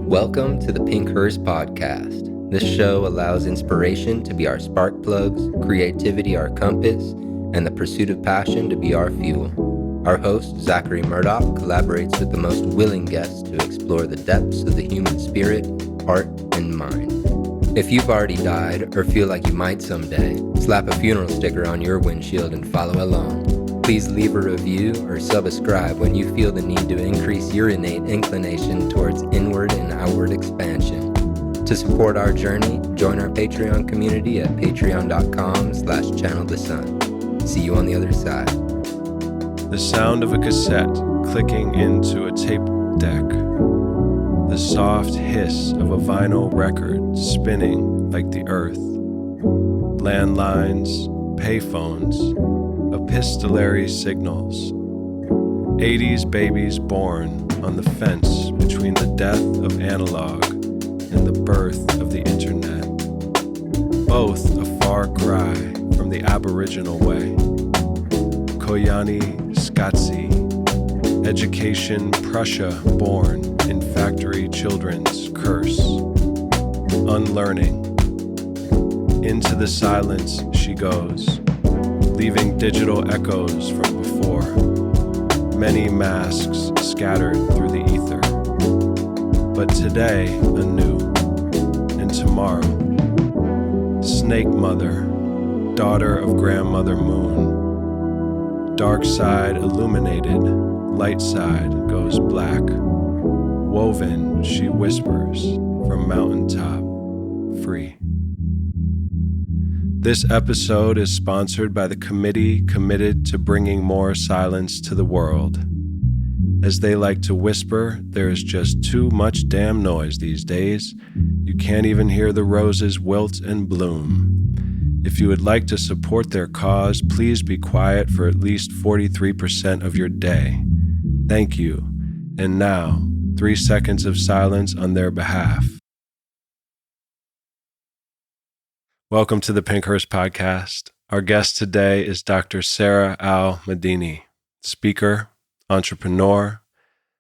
Welcome to the Pink Hearse podcast. This show allows inspiration to be our spark plugs, creativity our compass, and the pursuit of passion to be our fuel. Our host, Zachary Murdock, collaborates with the most willing guests to explore the depths of the human spirit, heart, and mind. If you've already died or feel like you might someday, slap a funeral sticker on your windshield and follow along. Please leave a review or subscribe when you feel the need to increase your innate inclination towards inward and outward expansion. To support our journey, join our Patreon community at patreon.com/channelthesun. See you on the other side. The sound of a cassette clicking into a tape deck. The soft hiss of a vinyl record spinning like the earth. Landlines, payphones, epistolary signals. 80s babies born on the fence between the death of analog and the birth of the internet. Both a far cry from the Aboriginal way. Koyaanisqatsi, education Prussia born in factory children's curse. Unlearning. Into the silence she goes, leaving digital echoes from before. Many masks scattered through the ether. But today, anew, and tomorrow. Snake Mother, daughter of Grandmother Moon. Dark side illuminated, light side goes black. Woven, she whispers, from mountaintop, free. This episode is sponsored by the committee committed to bringing more silence to the world. As they like to whisper, there is just too much damn noise these days. You can't even hear the roses wilt and bloom. If you would like to support their cause, please be quiet for at least 43% of your day. Thank you. And now, 3 seconds of silence on their behalf. Welcome to the Pink Hearse podcast. Our guest today is Dr. Sara Madini, speaker, entrepreneur,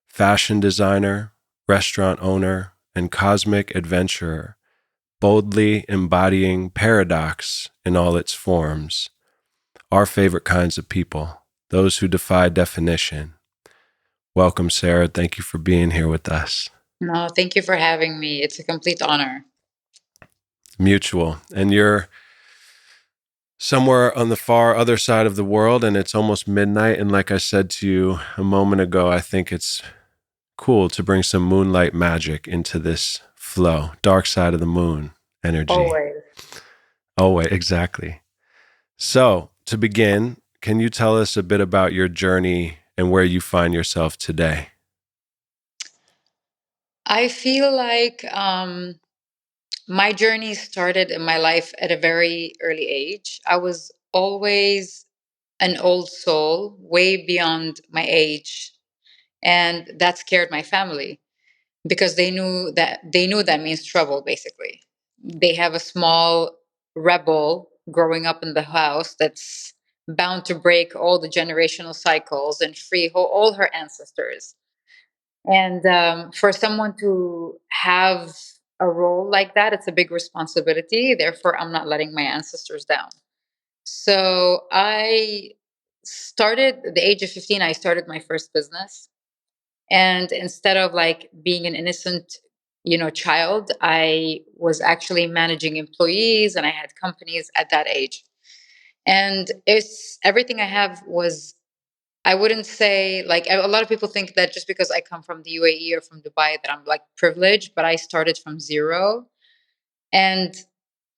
fashion designer, restaurant owner, and cosmic adventurer, boldly embodying paradox in all its forms. Our favorite kinds of people, those who defy definition. Welcome, Sara. Thank you for being here with us. No, thank you for having me. It's a complete honor. Mutual. And you're somewhere on the far other side of the world, and it's almost midnight. And like I said to you a moment ago, I think it's cool to bring some moonlight magic into this flow, dark side of the moon energy. Always, exactly. So to begin, can you tell us a bit about your journey and where you find yourself today? I feel like my journey started in my life at a very early age. I was always an old soul, way beyond my age. And that scared my family because they knew that means trouble, basically. They have a small rebel growing up in the house that's bound to break all the generational cycles and free all her ancestors. And for someone to have a role like that, it's a big responsibility. Therefore, I'm not letting my ancestors down. So I started at the age of 15, I started my first business. And instead of like being an innocent, child, I was actually managing employees and I had companies at that age. And it's everything I have was, I wouldn't say, like, a lot of people think that just because I come from the UAE or from Dubai that I'm like privileged, but I started from zero and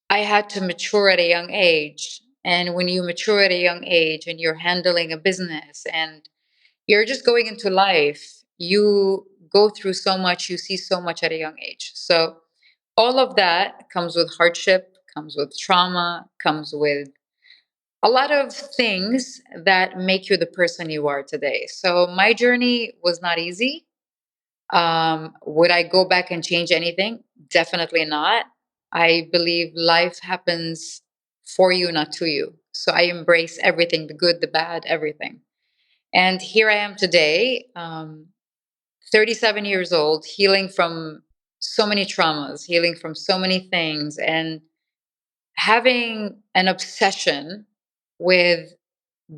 I had to mature at a young age. And when you mature at a young age and you're handling a business and you're just going into life, you go through so much, you see so much at a young age. So all of that comes with hardship, comes with trauma, comes with a lot of things that make you the person you are today. So my journey was not easy. Would I go back and change anything? Definitely not. I believe life happens for you, not to you. So I embrace everything, the good, the bad, everything. And here I am today, 37 years old, healing from so many traumas, healing from so many things, and having an obsession with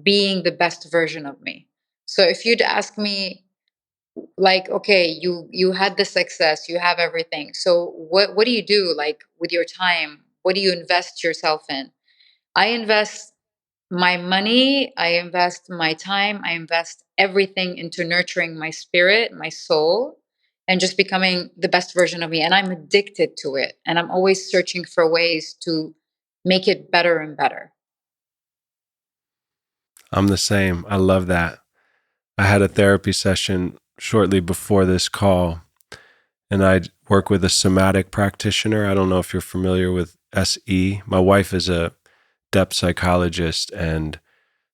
being the best version of me. So if you'd ask me, like, okay, you had the success, you have everything, so what do you do, like, with your time? What do you invest yourself in? I invest my money, I invest my time, I invest everything into nurturing my spirit, my soul, and just becoming the best version of me. And I'm addicted to it, and I'm always searching for ways to make it better and better. I'm the same. I love that. I had a therapy session shortly before this call, and I work with a somatic practitioner. I don't know if you're familiar with SE. My wife is a depth psychologist, and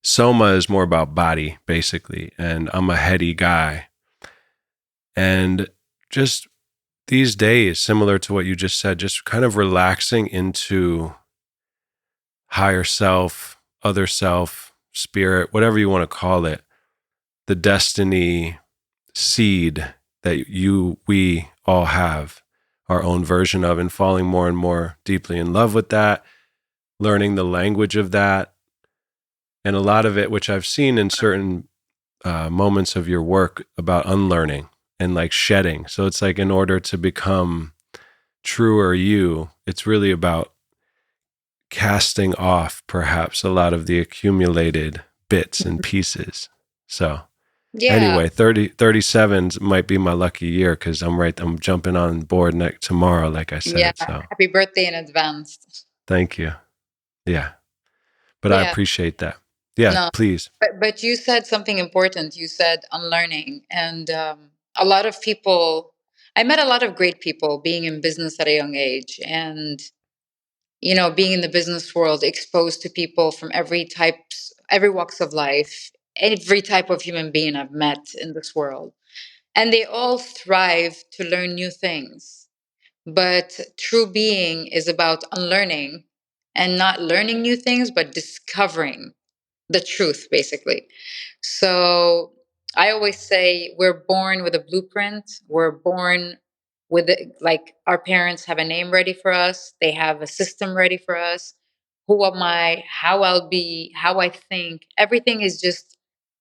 Soma is more about body, basically. And I'm a heady guy. And just these days, similar to what you just said, just kind of relaxing into higher self, other self, spirit, whatever you want to call it, the destiny seed that we all have our own version of, and falling more and more deeply in love with that, learning the language of that. And a lot of it, which I've seen in certain moments of your work, about unlearning and like shedding. So it's like, in order to become truer you, it's really about casting off perhaps a lot of the accumulated bits and pieces. So Yeah. anyway, 37s might be my lucky year, because I'm jumping on board tomorrow, like I Yeah, said. So happy birthday in advance. thank you. Yeah. But I Yeah. appreciate that. Yeah, No, please. but you said something important. You said unlearning, and a lot of people. I met a lot of great people being in business at a young age, and being in the business world, exposed to people from every walks of life, every type of human being I've met in this world, and they all thrive to learn new things. But true being is about unlearning and not learning new things, but discovering the truth, basically. So I always say we're born with a blueprint. We're born with like, our parents have a name ready for us, they have a system ready for us. Who am I? How I'll be, how I think, everything is just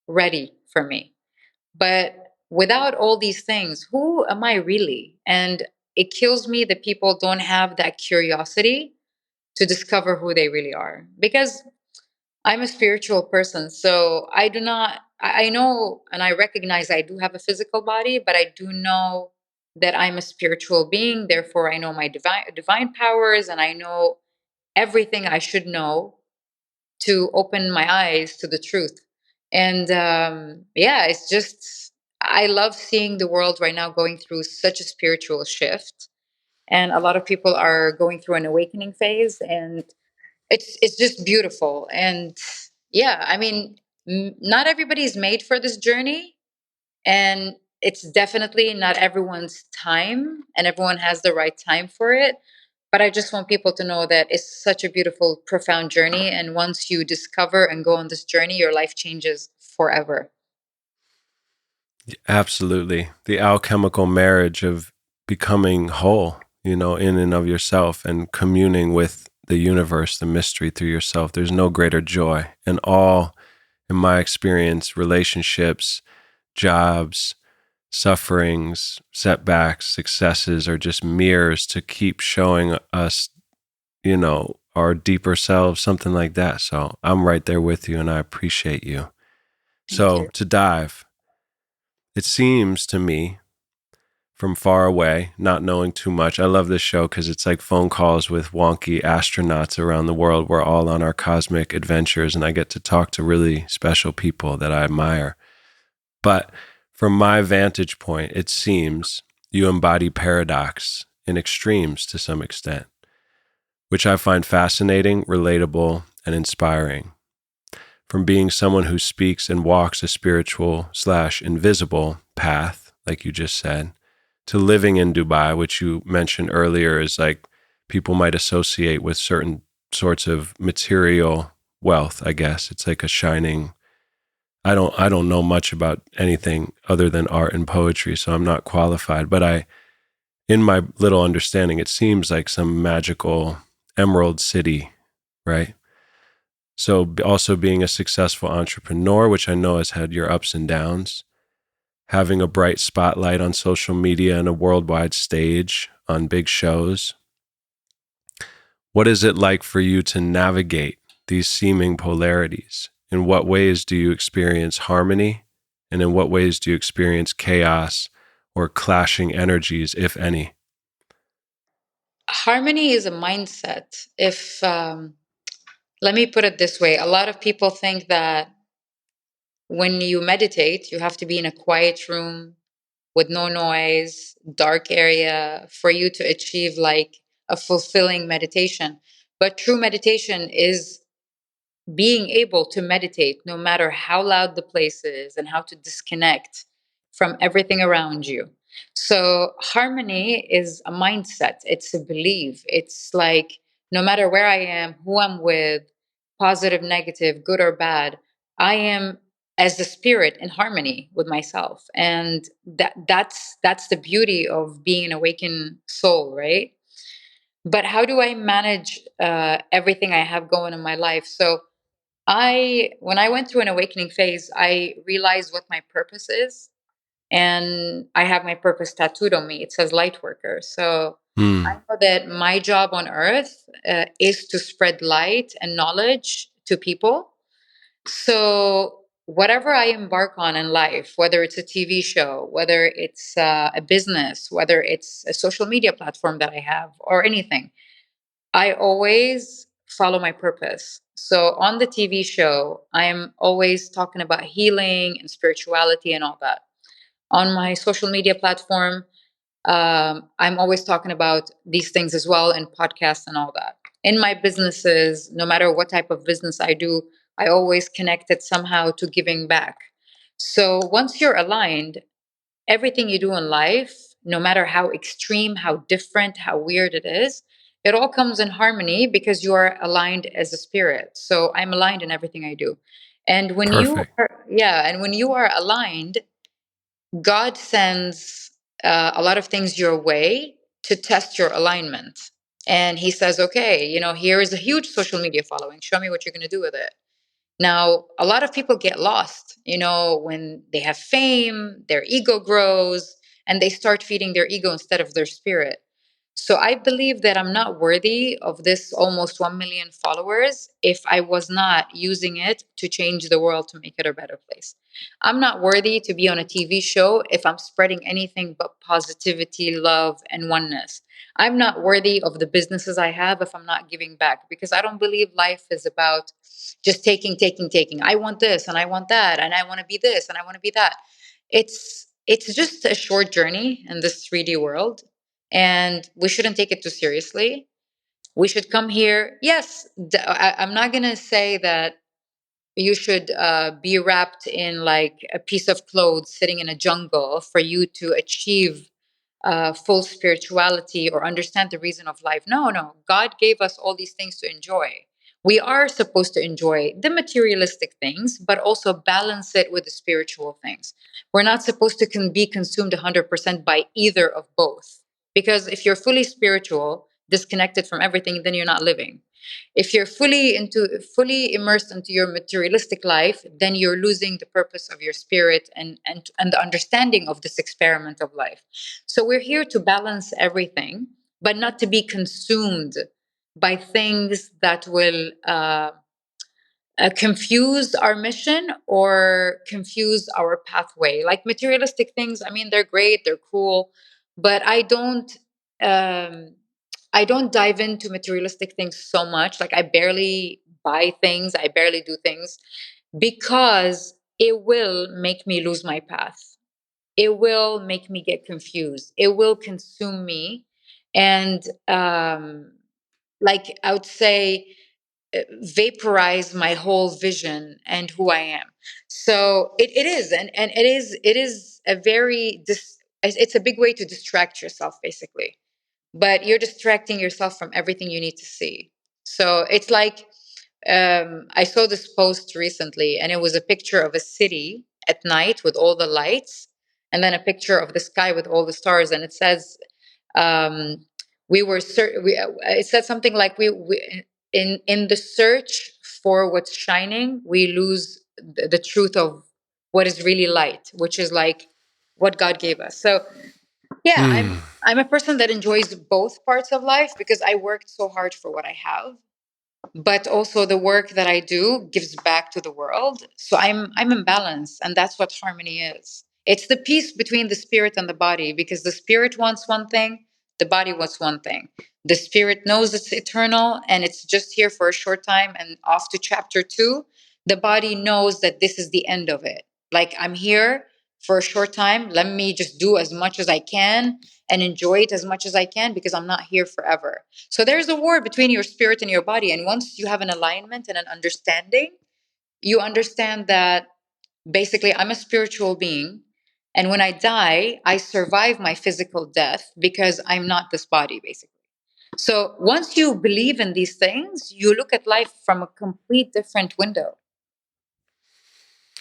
ready for me. But without all these things, who am I really? And it kills me that people don't have that curiosity to discover who they really are. Because I'm a spiritual person, so I do not. I know and I recognize I do have a physical body, but I do know that I'm a spiritual being. Therefore, I know my divine powers, and I know everything I should know to open my eyes to the truth. And yeah, it's just, I love seeing the world right now going through such a spiritual shift, and a lot of people are going through an awakening phase, and it's just beautiful. And yeah, I mean, not everybody's made for this journey, and it's definitely not everyone's time, and everyone has the right time for it. But I just want people to know that it's such a beautiful, profound journey, and once you discover and go on this journey, your life changes forever. Absolutely. The alchemical marriage of becoming whole, in and of yourself, and communing with the universe, the mystery through yourself. There's no greater joy. And all, in my experience, relationships, jobs, sufferings, setbacks, successes are just mirrors to keep showing us, our deeper selves, something like that. So I'm right there with you, and I appreciate you. Thank So you. to dive, it seems to me, from far away, not knowing too much. I love this show because it's like phone calls with wonky astronauts around the world. We're all on our cosmic adventures, and I get to talk to really special people that I admire. But from my vantage point, it seems you embody paradox in extremes to some extent, which I find fascinating, relatable, and inspiring. From being someone who speaks and walks a spiritual/invisible path, like you just said, to living in Dubai, which you mentioned earlier is like people might associate with certain sorts of material wealth, I guess. It's like a shining, I don't know much about anything other than art and poetry, so I'm not qualified, but in my little understanding, it seems like some magical emerald city, right? So also being a successful entrepreneur, which I know has had your ups and downs, having a bright spotlight on social media and a worldwide stage on big shows. What is it like for you to navigate these seeming polarities? In what ways do you experience harmony? And in what ways do you experience chaos or clashing energies, if any? Harmony is a mindset. If let me put it this way, a lot of people think that when you meditate, you have to be in a quiet room with no noise, dark area for you to achieve like a fulfilling meditation. But true meditation is being able to meditate no matter how loud the place is and how to disconnect from everything around you. So, harmony is a mindset, it's a belief. It's like no matter where I am, who I'm with, positive, negative, good or bad, I am as the spirit in harmony with myself. And that's the beauty of being an awakened soul, right? But how do I manage everything I have going in my life? So, when I went through an awakening phase, I realized what my purpose is. And I have my purpose tattooed on me. It says light worker. So I Hmm. know that my job on earth is to spread light and knowledge to people. So whatever I embark on in life, whether it's a TV show, whether it's a business, whether it's a social media platform that I have, or anything, I always follow my purpose. So on the TV show, I am always talking about healing and spirituality and all that. On my social media platform, I'm always talking about these things as well in podcasts and all that. In my businesses, no matter what type of business I do, I always connect it somehow to giving back. So once you're aligned, everything you do in life, no matter how extreme, how different, how weird it is, it all comes in harmony because you are aligned as a spirit. So I'm aligned in everything I do. And when you Perfect. are, yeah, and when you are aligned, God sends a lot of things your way to test your alignment. And he says, okay, here is a huge social media following. Show me what you're going to do with it. Now, a lot of people get lost, when they have fame, their ego grows, and they start feeding their ego instead of their spirit. So I believe that I'm not worthy of this almost 1 million followers if I was not using it to change the world to make it a better place. I'm not worthy to be on a TV show if I'm spreading anything but positivity, love, and oneness. I'm not worthy of the businesses I have if I'm not giving back because I don't believe life is about just taking, taking, taking. I want this and I want that and I want to be this and I want to be that. It's just a short journey in this 3D world, and we shouldn't take it too seriously. We should come here. Yes, I'm not gonna say that you should be wrapped in like a piece of clothes sitting in a jungle for you to achieve full spirituality or understand the reason of life. No, no. God gave us all these things to enjoy. We are supposed to enjoy the materialistic things, but also balance it with the spiritual things. We're not supposed to be consumed 100% by either of both. Because if you're fully spiritual, disconnected from everything, then you're not living. If you're fully immersed into your materialistic life, then you're losing the purpose of your spirit and the understanding of this experiment of life. So we're here to balance everything, but not to be consumed by things that will confuse our mission or confuse our pathway. Like materialistic things, I mean, they're great, they're cool, but Um, I don't dive into materialistic things so much. Like I barely buy things, I barely do things because it will make me lose my path. It will make me get confused. It will consume me. And like I would say, vaporize my whole vision and who I am. So it is, and it is a it's a big way to distract yourself, basically. But you're distracting yourself from everything you need to see. So it's like I saw this post recently, and it was a picture of a city at night with all the lights, and then a picture of the sky with all the stars, and it says We were it said something like we in the search for what's shining, we lose the truth of what is really light, which is like what God gave us. So yeah, I'm a person that enjoys both parts of life because I worked so hard for what I have, but also the work that I do gives back to the world. So I'm in balance, and that's what harmony is. It's the peace between the spirit and the body, because the spirit wants one thing, the body wants one thing. The spirit knows it's eternal and it's just here for a short time and off to chapter 2. The body knows that this is the end of it. Like, I'm here for a short time, let me just do as much as I can and enjoy it as much as I can, because I'm not here forever. So there's a war between your spirit and your body. And once you have an alignment and an understanding, you understand that basically I'm a spiritual being. And when I die, I survive my physical death because I'm not this body, basically. So once you believe in these things, you look at life from a complete different window.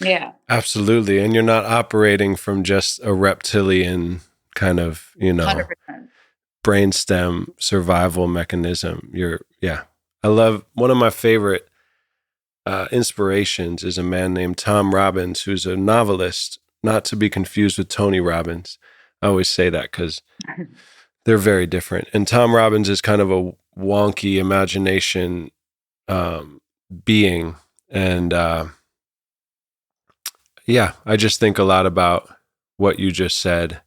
Yeah. Absolutely. And you're not operating from just a reptilian kind of, 100%. brainstem survival mechanism. I love, one of my favorite inspirations is a man named Tom Robbins, who's a novelist, not to be confused with Tony Robbins. I always say that because they're very different. And Tom Robbins is kind of a wonky imagination being. And I just think a lot about what you just said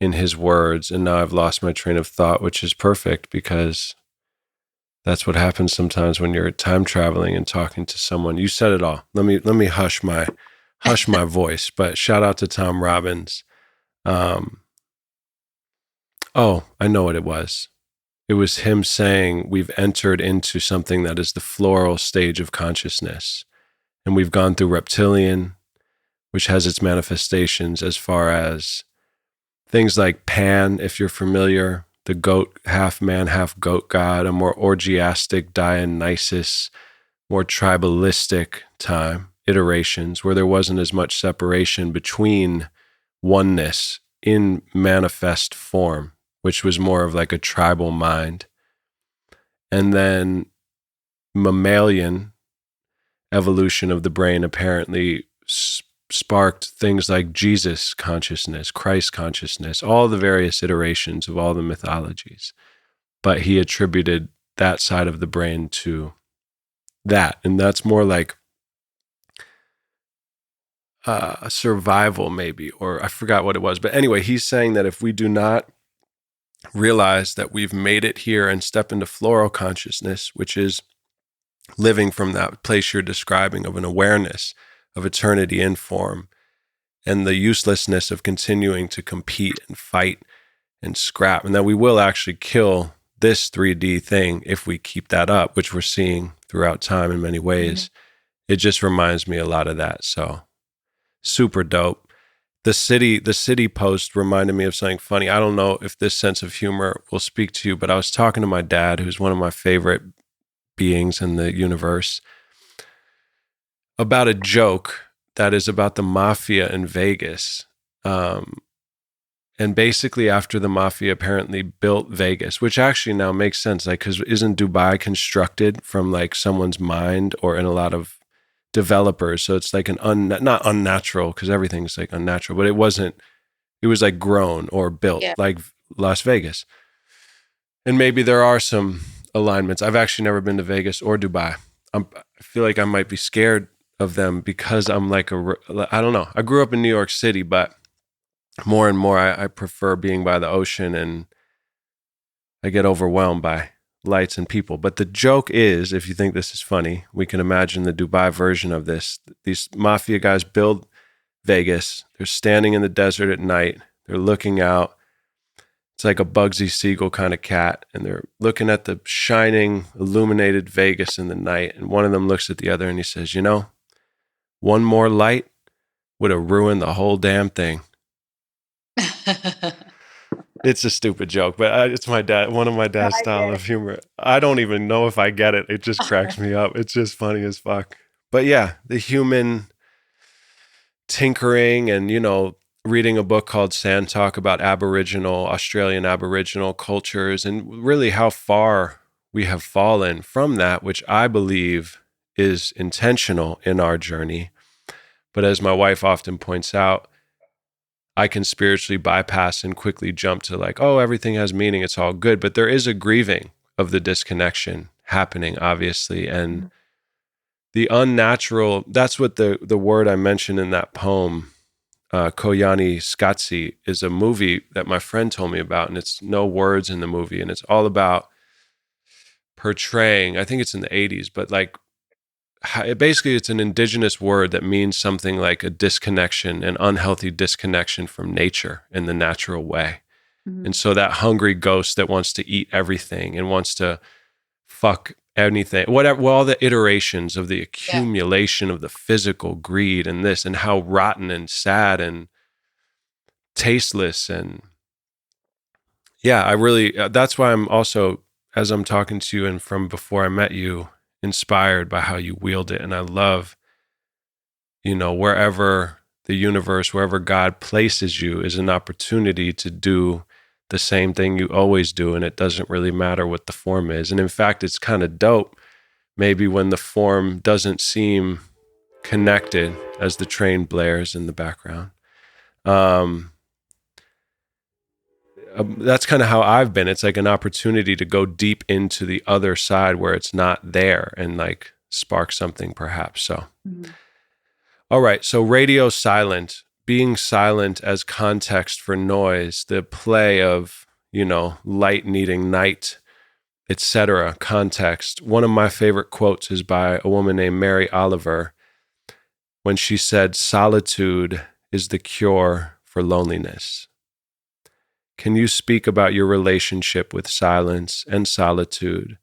in his words. And now I've lost my train of thought, which is perfect because that's what happens sometimes when you're time traveling and talking to someone. You said it all. Let me hush my voice. But shout out to Tom Robbins. I know what it was. It was him saying we've entered into something that is the floral stage of consciousness. And we've gone through reptilian, which has its manifestations as far as things like Pan, if you're familiar, the goat, half man, half goat god, a more orgiastic Dionysus, more tribalistic time, iterations, where there wasn't as much separation between oneness in manifest form, which was more of like a tribal mind. And then mammalian evolution of the brain apparently sparked things like Jesus consciousness, Christ consciousness, all the various iterations of all the mythologies. But he attributed that side of the brain to that. And that's more like survival maybe, or I forgot what it was. But anyway, he's saying that if we do not realize that we've made it here and step into floral consciousness, which is living from that place you're describing of an awareness of eternity in form, and the uselessness of continuing to compete and fight and scrap, and that we will actually kill this 3D thing if we keep that up, which we're seeing throughout time in many ways. Mm-hmm. It just reminds me a lot of that. So super dope. The city post reminded me of something funny. I don't know if this sense of humor will speak to you, but I was talking to my dad, who's one of my favorite beings in the universe, about a joke that is about the mafia in Vegas. And basically after the mafia apparently built Vegas, which actually now makes sense, like, because isn't Dubai constructed from like someone's mind or in a lot of developers? So it's like not unnatural, because everything's like unnatural, but it was like grown or built like Las Vegas. And maybe there are some alignments. I've actually never been to Vegas or Dubai. I feel like I might be scared of them because I'm like I don't know. I grew up in New York City, but more and more I prefer being by the ocean, and I get overwhelmed by lights and people. But the joke is, if you think this is funny, we can imagine the Dubai version of this. These mafia guys build Vegas. They're standing in the desert at night. They're looking out. It's like a Bugsy Siegel kind of cat. And they're looking at the shining, illuminated Vegas in the night. And one of them looks at the other and he says, one more light would have ruined the whole damn thing. It's a stupid joke, but it's my dad, one of my dad's style of humor. I don't even know if I get it. It just cracks me up. It's just funny as fuck. But yeah, the human tinkering and, reading a book called Sand Talk about Australian Aboriginal cultures, and really how far we have fallen from that, which I believe is intentional in our journey. But as my wife often points out, I can spiritually bypass and quickly jump to like, oh, everything has meaning, it's all good. But there is a grieving of the disconnection happening, obviously. And the unnatural, that's what the word I mentioned in that poem, Koyaanisqatsi, is a movie that my friend told me about, and it's no words in the movie, and it's all about portraying, I think it's in the 80s, but like basically it's an indigenous word that means something like a disconnection, an unhealthy disconnection from nature in the natural way. And so that hungry ghost that wants to eat everything and wants to fuck anything, whatever, well, all the iterations of the accumulation of the physical greed and this, and how rotten and sad and tasteless. And yeah, I really, that's why I'm also, as I'm talking to you and from before I met you, inspired by how you wield it. And I love, wherever the universe, wherever God places you is an opportunity to do the same thing you always do. And it doesn't really matter what the form is. And in fact, it's kind of dope maybe when the form doesn't seem connected as the train blares in the background. That's kind of how I've been. It's like an opportunity to go deep into the other side where it's not there and like spark something perhaps. So, All right. So radio silent, being silent as context for noise, the play of, light needing night, etc. context. One of my favorite quotes is by a woman named Mary Oliver when she said, "Solitude is the cure for loneliness." Can you speak about your relationship with silence and solitude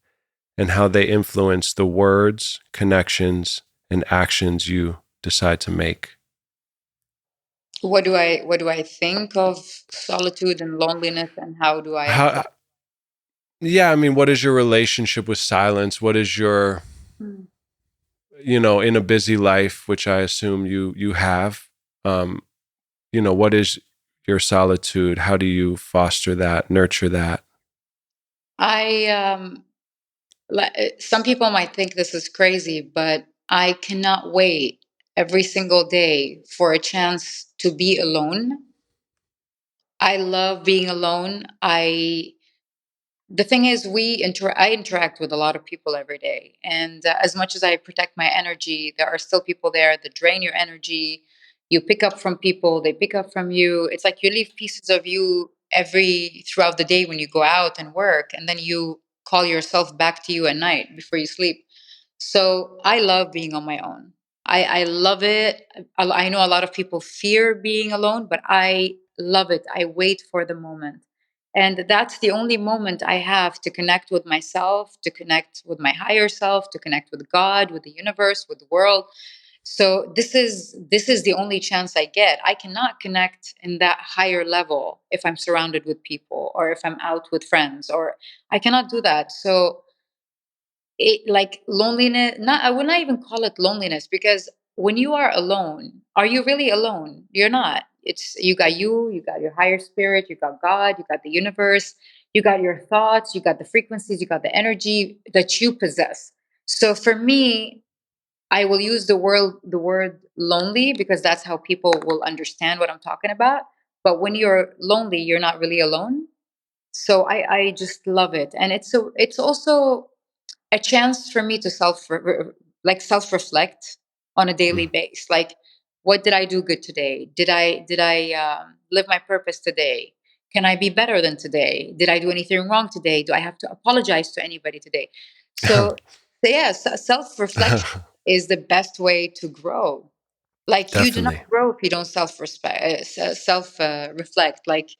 and how they influence the words, connections, and actions you decide to make? What do I think of solitude and loneliness, and how do I apply? Yeah, I mean, what is your relationship with silence? What is your, in a busy life, which I assume you have, what is your solitude? How do you foster that, nurture that? I some people might think this is crazy, but I cannot wait every single day for a chance to be alone. I love being alone. The thing is, I interact with a lot of people every day, and as much as I protect my energy, there are still people there that drain your energy. You pick up from people, they pick up from you. It's like you leave pieces of you every throughout the day when you go out and work, and then you call yourself back to you at night before you sleep. So I love being on my own. I love it. I know a lot of people fear being alone, but I love it. I wait for the moment. And that's the only moment I have to connect with myself, to connect with my higher self, to connect with God, with the universe, with the world. So this is the only chance I get. I cannot connect in that higher level if I'm surrounded with people or if I'm out with friends, or I cannot do that. So it, like, loneliness, not, I would not even call it loneliness, because when you are alone, are you really alone? You're not. It's, you got your higher spirit, you got God, you got the universe, you got your thoughts, you got the frequencies, you got the energy that you possess. So for me, I will use the word lonely because that's how people will understand what I'm talking about. But when you're lonely, you're not really alone. So I just love it. And it's also a chance for me to self reflect on a daily Mm. basis. Like, what did I do good today? Did I live my purpose today? Can I be better than today? Did I do anything wrong today? Do I have to apologize to anybody today? So yeah, self reflection is the best way to grow. Like, you do not Definitely. grow if you don't self reflect. Like,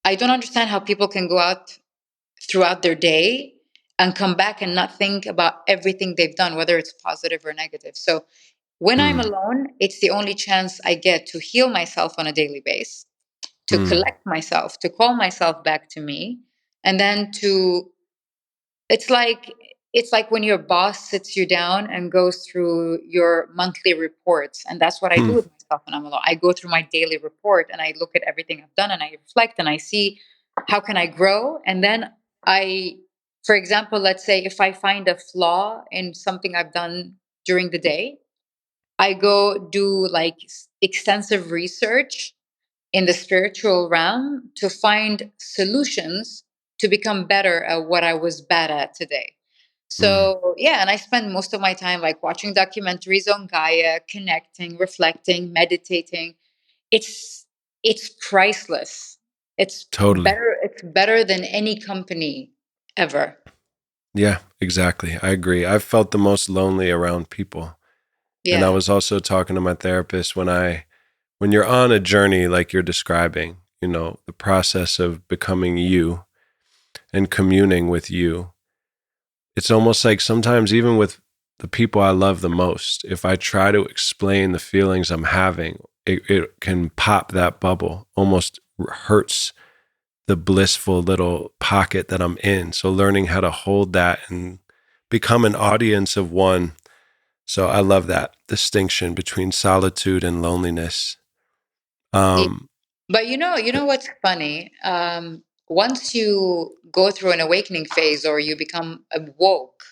I don't understand how people can go out throughout their day and come back and not think about everything they've done, whether it's positive or negative. So when I'm Mm. alone, it's the only chance I get to heal myself on a daily basis, to Mm. collect myself, to call myself back to me, and then to, it's like it's like when your boss sits you down and goes through your monthly reports, and that's what I do Mm. with myself. myself when I'm alone. I go through my daily report and I look at everything I've done and I reflect and I see how can I grow. And then I, for example, let's say if I find a flaw in something I've done during the day, I go do like extensive research in the spiritual realm to find solutions to become better at what I was bad at today. Mm, So, yeah, and I spend most of my time like watching documentaries on Gaia, connecting, reflecting, meditating. It's it's priceless. totally. It's better than any company ever. Yeah, exactly. I agree. I've felt the most lonely around people. And I Yeah. was also talking to my therapist when you're on a journey like you're describing, the process of becoming you and communing with you. It's almost like sometimes even with the people I love the most, if I try to explain the feelings I'm having, it can pop that bubble, almost hurts the blissful little pocket that I'm in. So learning how to hold that and become an audience of one. So I love that distinction between solitude and loneliness. Yeah. Um, But you know what's funny? Once you go through an awakening phase or you become awoke,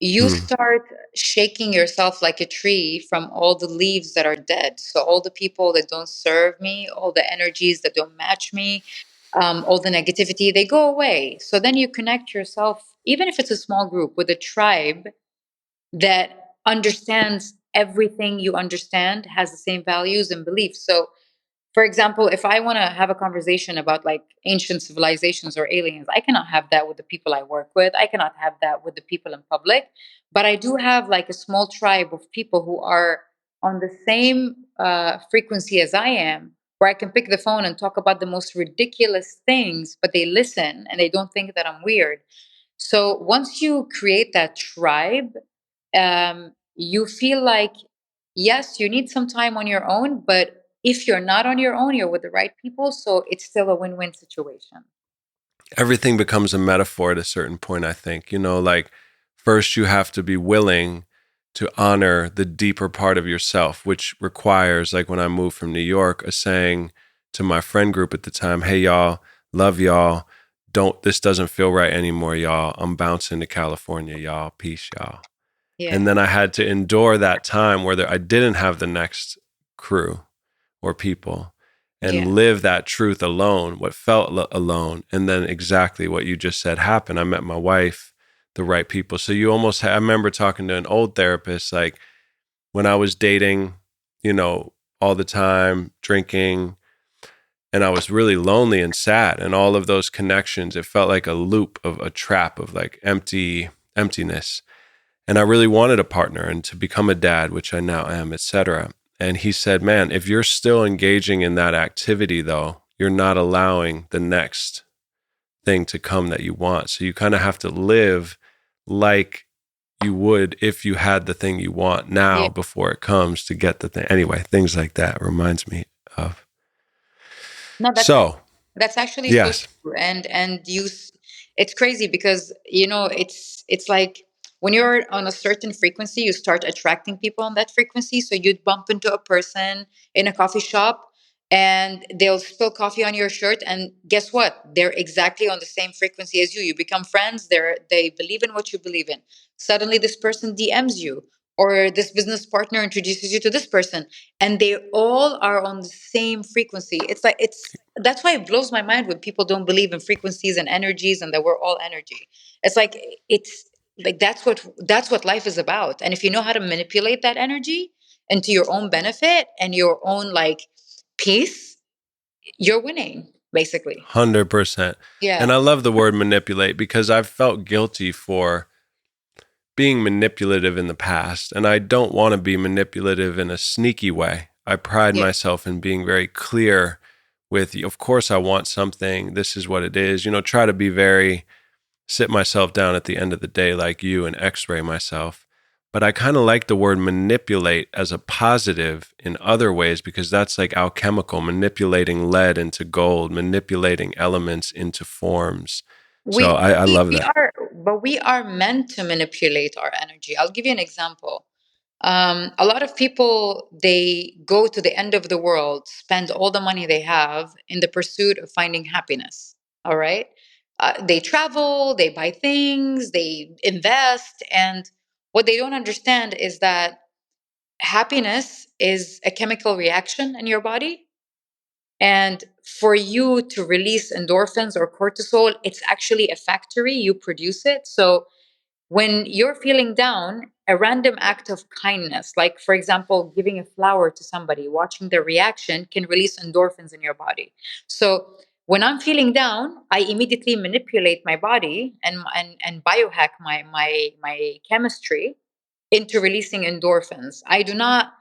you hmm, start shaking yourself like a tree from all the leaves that are dead. So all the people that don't serve me, all the energies that don't match me, all the negativity, they go away. So then you connect yourself, even if it's a small group, with a tribe that understands everything you understand, has the same values and beliefs. So for example, if I want to have a conversation about like ancient civilizations or aliens, I cannot have that with the people I work with. I cannot have that with the people in public. But I do have like a small tribe of people who are on the same frequency as I am, where I can pick the phone and talk about the most ridiculous things, but they listen and they don't think that I'm weird. So once you create that tribe, you feel like, yes, you need some time on your own, but if you're not on your own, you're with the right people. So it's still a win win situation. Everything becomes a metaphor at a certain point, I think. Like first you have to be willing to honor the deeper part of yourself, which requires, like when I moved from New York, a saying to my friend group at the time, hey, y'all, love y'all. This doesn't feel right anymore, y'all. I'm bouncing to California, y'all. Peace, y'all. And Yeah. then I had to endure that time where I didn't have the next crew or people and Yeah. live that truth alone, what felt alone. And then exactly what you just said happened. I met my wife, the right people. So you almost, I remember talking to an old therapist, like when I was dating, all the time, drinking, and I was really lonely and sad. And all of those connections, it felt like a loop of a trap of like emptiness. And I really wanted a partner and to become a dad, which I now am, etc. And he said, man, if you're still engaging in that activity, though, you're not allowing the next thing to come that you want. So you kind of have to live like you would if you had the thing you want Yeah. now before it comes to get the thing. Anyway, things like that reminds me of. No, So, that's actually so yes. true. It's crazy because it's like when you're on a certain frequency, you start attracting people on that frequency. So you'd bump into a person in a coffee shop and they'll spill coffee on your shirt, and guess what? They're exactly on the same frequency as you. You become friends. They believe in what you believe in. Suddenly this person DMs you, or this business partner introduces you to this person, and they all are on the same frequency. It's that's why it blows my mind when people don't believe in frequencies and energies and that we're all energy. It's like it's like that's what life is about. And if you know how to manipulate that energy into your own benefit and your own like peace, you're winning basically. 100%. And Yeah. I love the word manipulate because I've felt guilty for being manipulative in the past, and I don't want to be manipulative in a sneaky way. I pride Yeah. myself in being very clear with, of course, I want something. This is what it is. Try to be very, sit myself down at the end of the day like you and x ray myself. But I kind of like the word manipulate as a positive in other ways because that's like alchemical, manipulating lead into gold, manipulating elements into forms. So We I we, love we that. are but we are meant to manipulate our energy. I'll give you an example. A lot of people, they go to the end of the world, spend all the money they have in the pursuit of finding happiness. All right. They travel, they buy things, they invest. And what they don't understand is that happiness is a chemical reaction in your body. And for you to release endorphins or cortisol, it's actually a factory, you produce it. So when you're feeling down, a random act of kindness, like for example, giving a flower to somebody, watching their reaction, can release endorphins in your body. So when I'm feeling down, I immediately manipulate my body and biohack my chemistry into releasing endorphins. I do not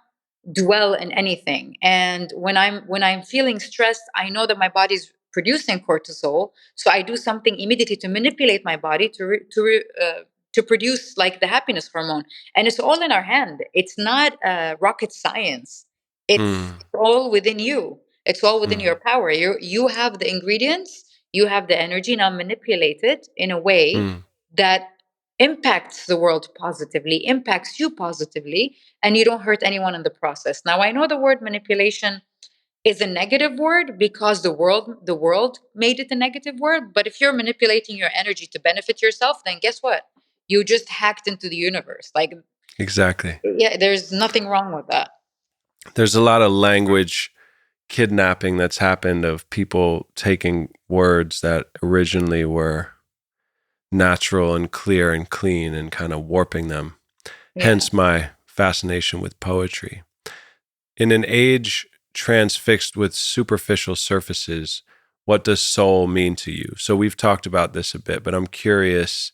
dwell in anything. And when I'm feeling stressed, I know that my body's producing cortisol, so I do something immediately to manipulate my body to produce like the happiness hormone. And it's all in our hand. It's not rocket science. It's Mm, all within you. It's all within mm, your power. You have the ingredients, you have the energy. Now manipulate it in a way mm, that impacts the world positively, impacts you positively, and you don't hurt anyone in the process. Now I know the word manipulation is a negative word because the world made it a negative word, but if you're manipulating your energy to benefit yourself, then guess what? You just hacked into the universe. Like, exactly. yeah, there's nothing wrong with that. There's a lot of language kidnapping that's happened of people taking words that originally were natural and clear and clean and kind of warping them. Yeah. Hence my fascination with poetry. In an age transfixed with superficial surfaces, what does soul mean to you? So we've talked about this a bit, but I'm curious,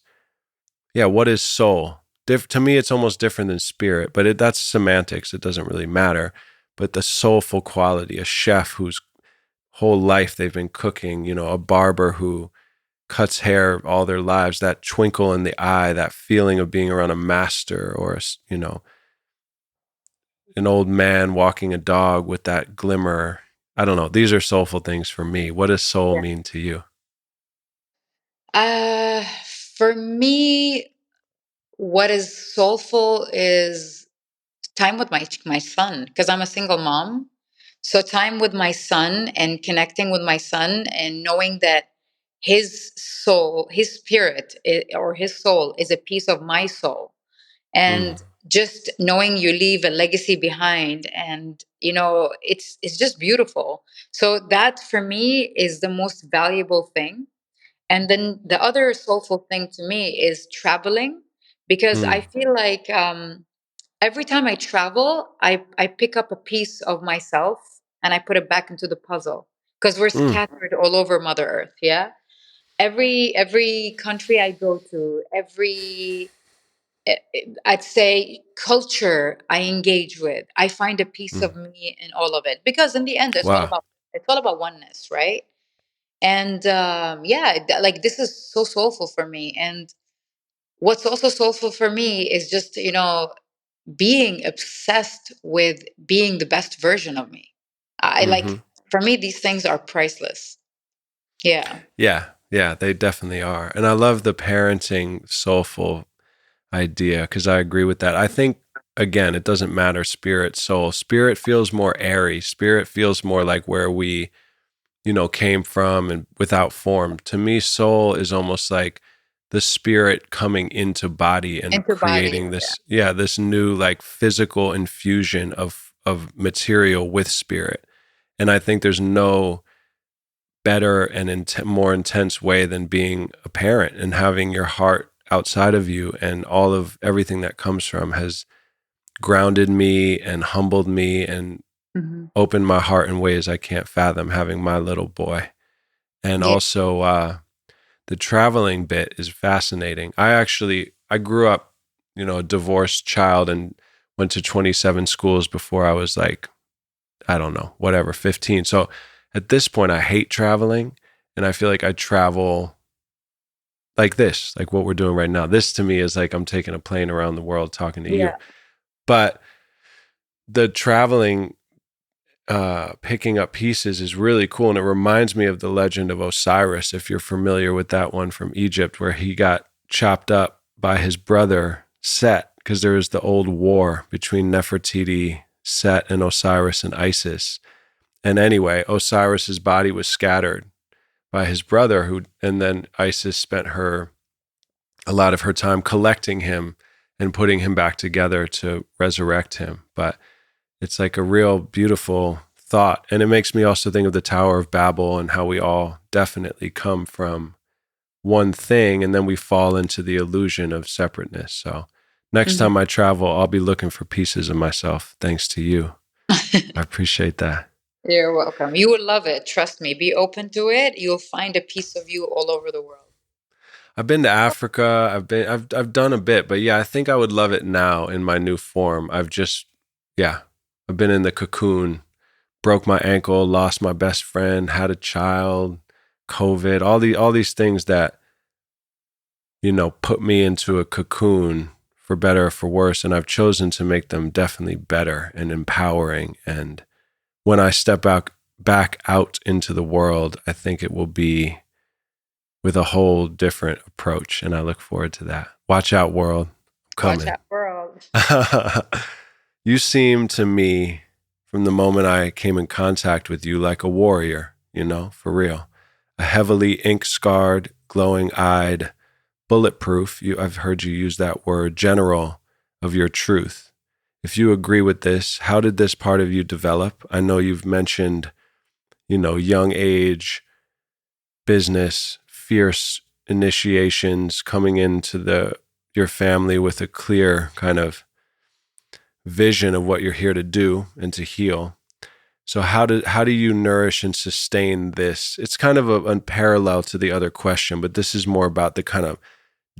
yeah, what is soul? To me, it's almost different than spirit, but that's semantics. It doesn't really matter. But the soulful quality, a chef whose whole life they've been cooking, a barber who cuts hair all their lives, that twinkle in the eye, that feeling of being around a master, or an old man walking a dog with that glimmer. I don't know. These are soulful things for me. What does soul Yeah. mean to you? Uh, for me, what is soulful is time with my son, because I'm a single mom. So time with my son and connecting with my son and knowing that his soul, his spirit, or his soul is a piece of my soul. Mm, And just knowing you leave a legacy behind, and it's just beautiful. So that for me is the most valuable thing. And then the other soulful thing to me is traveling, because I mm, feel like every time I travel, I pick up a piece of myself and I put it back into the puzzle, because we're mm, scattered all over Mother Earth. Yeah. Every country I go to, I'd say culture I engage with, I find a piece mm. of me in all of it, because in the end, Wow. it's all about oneness, right? And yeah, like this is so soulful for me. And what's also soulful for me is just being obsessed with being the best version of me. I like, Hmm. for me, these things are priceless. Yeah. Yeah. Yeah, they definitely are. And I love the parenting soulful idea because I agree with that. I think, again, it doesn't matter spirit, soul. Spirit feels more airy. Spirit feels more like where we, came from and without form. To me, soul is almost like the spirit coming into body and Into body. creating this, yeah, this new like physical infusion of material with spirit. And I think there's no better and more intense way than being a parent and having your heart outside of you, and all of everything that comes from has grounded me and humbled me and Hmm. opened my heart in ways I can't fathom, having my little boy. And Yeah. also the traveling bit is fascinating. I grew up, a divorced child and went to 27 schools before I was like, I don't know, whatever, 15. So at this point, I hate traveling. And I feel like I travel like this, like what we're doing right now. This to me is like I'm taking a plane around the world talking to you. Yeah. But the traveling, picking up pieces is really cool. And it reminds me of the legend of Osiris, if you're familiar with that one from Egypt, where he got chopped up by his brother Set because there was the old war between Nefertiti, Set, and Osiris and Isis. And anyway, Osiris's body was scattered by his brother, and then Isis spent a lot of her time collecting him and putting him back together to resurrect him. But it's like a real beautiful thought. And it makes me also think of the Tower of Babel and how we all definitely come from one thing and then we fall into the illusion of separateness. So next time I travel, I'll be looking for pieces of myself, thanks to you. I appreciate that. You're welcome. You will love it. Trust me. Be open to it. You'll find a piece of you all over the world. I've been to Africa. I've done a bit, but yeah, I think I would love it now in my new form. I've been in the cocoon, broke my ankle, lost my best friend, had a child, COVID, all these things that, put me into a cocoon for better or for worse. And I've chosen to make them definitely better and empowering. And when I step back out into the world, I think it will be with a whole different approach. And I look forward to that. Watch out, world. I'm coming. Watch out, world. You seem to me, from the moment I came in contact with you, like a warrior, for real. A heavily ink-scarred, glowing-eyed, bulletproof, I've heard you use that word, general of your truth. If you agree with this, how did this part of you develop? I know you've mentioned, young age, business, fierce initiations, coming into your family with a clear kind of vision of what you're here to do and to heal. So how do you nourish and sustain this? It's kind of a parallel to the other question, but this is more about the kind of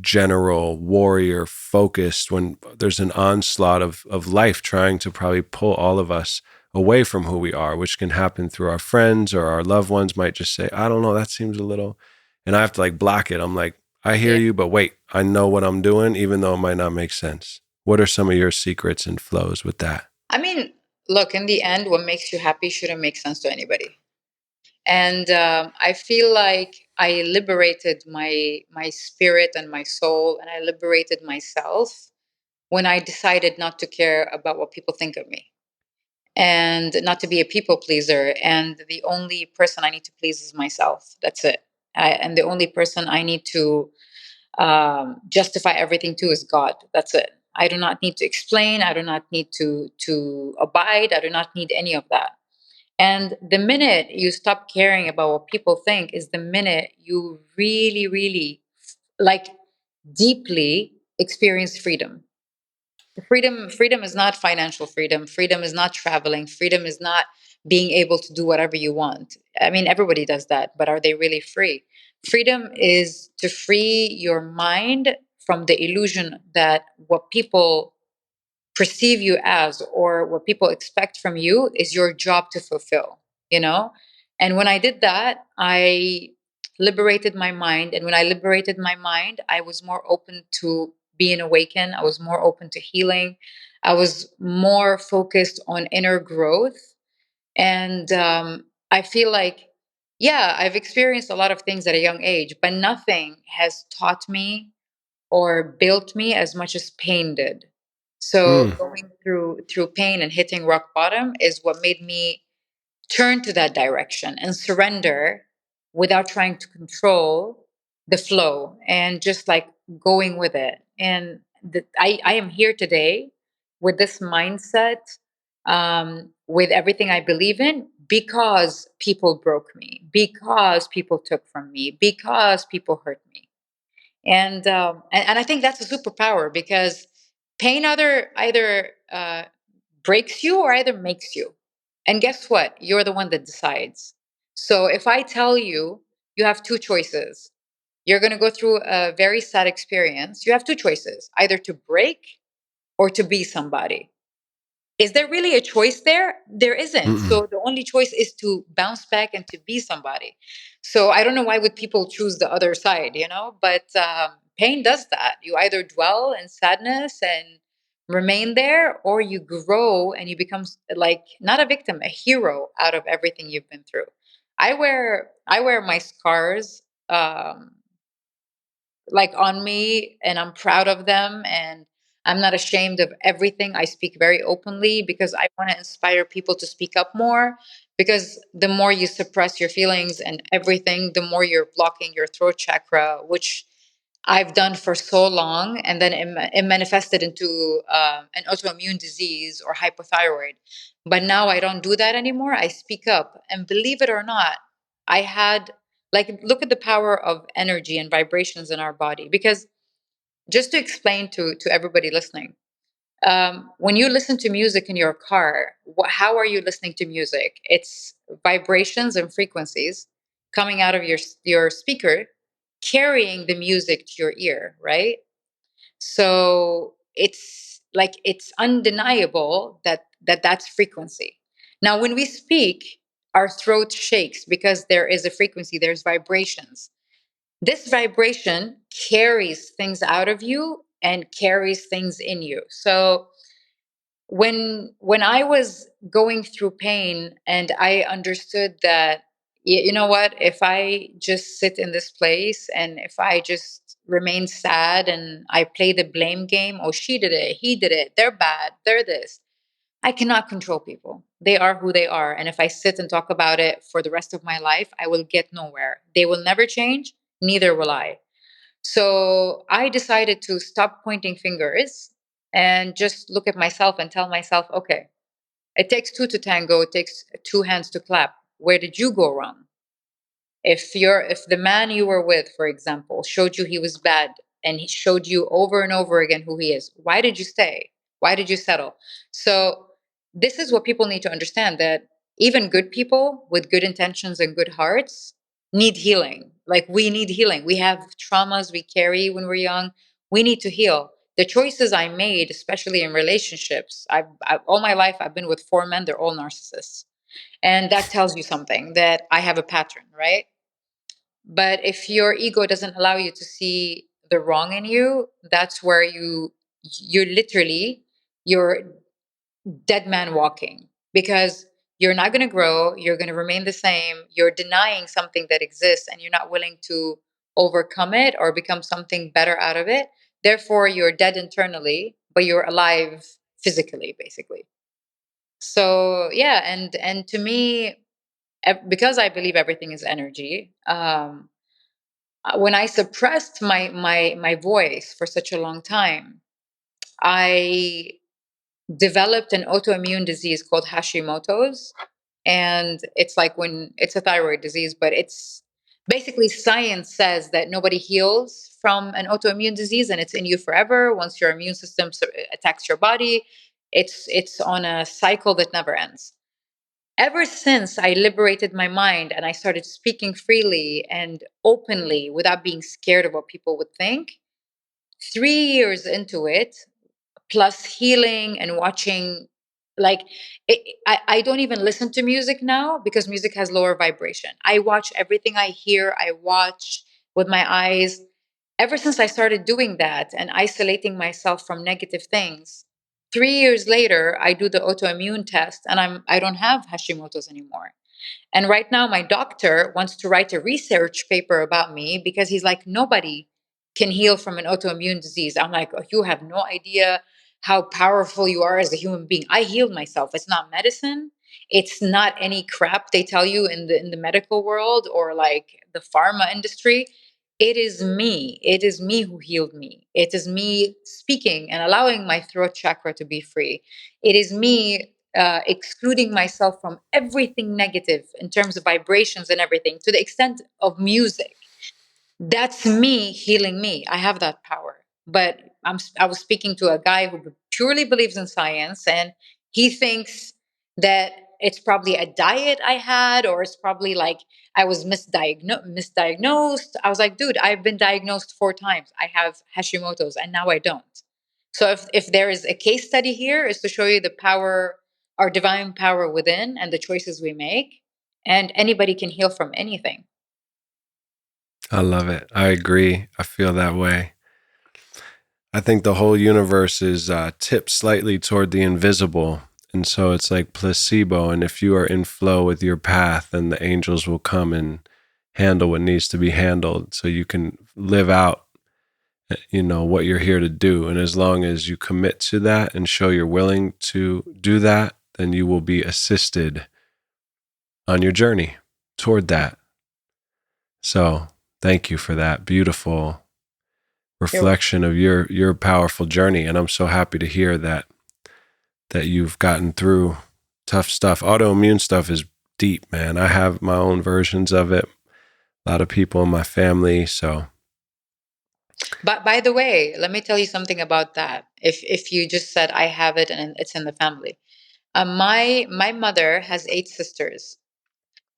general warrior focused when there's an onslaught of life trying to probably pull all of us away from who we are, which can happen through our friends or our loved ones might just say, I don't know, that seems a little, and I have to block it. I'm like, I hear you, but wait, I know what I'm doing, even though it might not make sense. What are some of your secrets and flows with that? I mean, look, in the end, what makes you happy shouldn't make sense to anybody. And I feel like I liberated my spirit and my soul, and I liberated myself when I decided not to care about what people think of me and not to be a people pleaser. And the only person I need to please is myself. That's it. And the only person I need to justify everything to is God. That's it. I do not need to explain. I do not need to abide. I do not need any of that. And the minute you stop caring about what people think is the minute you really, really like deeply experience freedom. Freedom is not financial freedom. Freedom is not traveling. Freedom is not being able to do whatever you want. I mean, everybody does that, but are they really free? Freedom is to free your mind from the illusion that what people perceive you as or what people expect from you is your job to fulfill, you know? And when I did that, I liberated my mind. And when I liberated my mind, I was more open to being awakened. I was more open to healing. I was more focused on inner growth. And I feel like, yeah, I've experienced a lot of things at a young age, but nothing has taught me or built me as much as pain did. So going through pain and hitting rock bottom is what made me turn to that direction and surrender without trying to control the flow and just going with it. And I am here today with this mindset, with everything I believe in, because people broke me, because people took from me, because people hurt me. And I think that's a superpower because pain either breaks you or either makes you. And guess what? You're the one that decides. So if I tell you you have two choices, you're going to go through a very sad experience. You have two choices, either to break or to be somebody. Is there really a choice there? There isn't. So the only choice is to bounce back and to be somebody. So I don't know why would people choose the other side, but pain does that. You either dwell in sadness and remain there, or you grow and you become not a victim, a hero out of everything you've been through. I wear my scars on me, and I'm proud of them, and I'm not ashamed of everything. I speak very openly because I want to inspire people to speak up more. Because the more you suppress your feelings and everything, the more you're blocking your throat chakra, which I've done for so long, and then it manifested into an autoimmune disease or hypothyroid. But now I don't do that anymore. I speak up, and believe it or not, I had like look at the power of energy and vibrations in our body. Because just to explain to everybody listening, when you listen to music in your car, how are you listening to music? It's vibrations and frequencies coming out of your speaker, carrying the music to your ear, right? So it's like it's undeniable that's frequency. Now, when we speak, our throat shakes because there is a frequency. There's vibrations. This vibration carries things out of you and carries things in you. So when I was going through pain and I understood that, you know what, if I just sit in this place and if I just remain sad and I play the blame game, oh, she did it, he did it, they're bad, they're this, I cannot control people. They are who they are, and if I sit and talk about it for the rest of my life, I will get nowhere. They will never change, neither will I. So I decided to stop pointing fingers and just look at myself and tell myself, okay, it takes two to tango, it takes two hands to clap. Where did you go wrong? If the man you were with, for example, showed you he was bad and he showed you over and over again who he is, why did you stay? Why did you settle? So this is what people need to understand, that even good people with good intentions and good hearts need healing. Like we need healing. We have traumas we carry when we're young. We need to heal. The choices I made, especially in relationships, I've all my life I've been with four men. They're all narcissists, and that tells you something, that I have a pattern, right? But if your ego doesn't allow you to see the wrong in you, that's where you're literally you're dead man walking, because you're not going to grow, you're going to remain the same, you're denying something that exists and you're not willing to overcome it or become something better out of it. Therefore, you're dead internally, but you're alive physically, basically. So, yeah, and to me, because I believe everything is energy, when I suppressed my voice for such a long time, I developed an autoimmune disease called Hashimoto's, and it's like when it's a thyroid disease, but it's basically science says that nobody heals from an autoimmune disease, and it's in you forever. Once your immune system attacks your body, it's on a cycle that never ends. Ever since I liberated my mind and I started speaking freely and openly without being scared of what people would think, 3 years into it, plus healing and watching, like, I don't even listen to music now because music has lower vibration. I watch everything I hear, I watch with my eyes. Ever since I started doing that and isolating myself from negative things, 3 years later, I do the autoimmune test and I don't have Hashimoto's anymore. And right now, my doctor wants to write a research paper about me because he's like, nobody can heal from an autoimmune disease. I'm like, oh, you have no idea how powerful you are as a human being. I healed myself. It's not medicine. It's not any crap they tell you in the medical world or like the pharma industry. It is me. It is me who healed me. It is me speaking and allowing my throat chakra to be free. It is me excluding myself from everything negative in terms of vibrations and everything, to the extent of music. That's me healing me. I have that power. But I was speaking to a guy who purely believes in science, and he thinks that it's probably a diet I had, or it's probably like I was misdiagnosed. I was like, dude, I've been diagnosed 4 times. I have Hashimoto's, and now I don't. So if there is a case study here, is to show you the power, our divine power within, and the choices we make, and anybody can heal from anything. I love it. I agree. I feel that way. I think the whole universe is tipped slightly toward the invisible. And so it's like placebo. And if you are in flow with your path, then the angels will come and handle what needs to be handled so you can live out what you're here to do. And as long as you commit to that and show you're willing to do that, then you will be assisted on your journey toward that. So thank you for that beautiful reflection of your powerful journey. And I'm so happy to hear that you've gotten through tough stuff. Autoimmune stuff is deep, man. I have my own versions of it. A lot of people in my family. So, But by the way, let me tell you something about that. If you just said I have it and it's in the family, my mother has 8 sisters.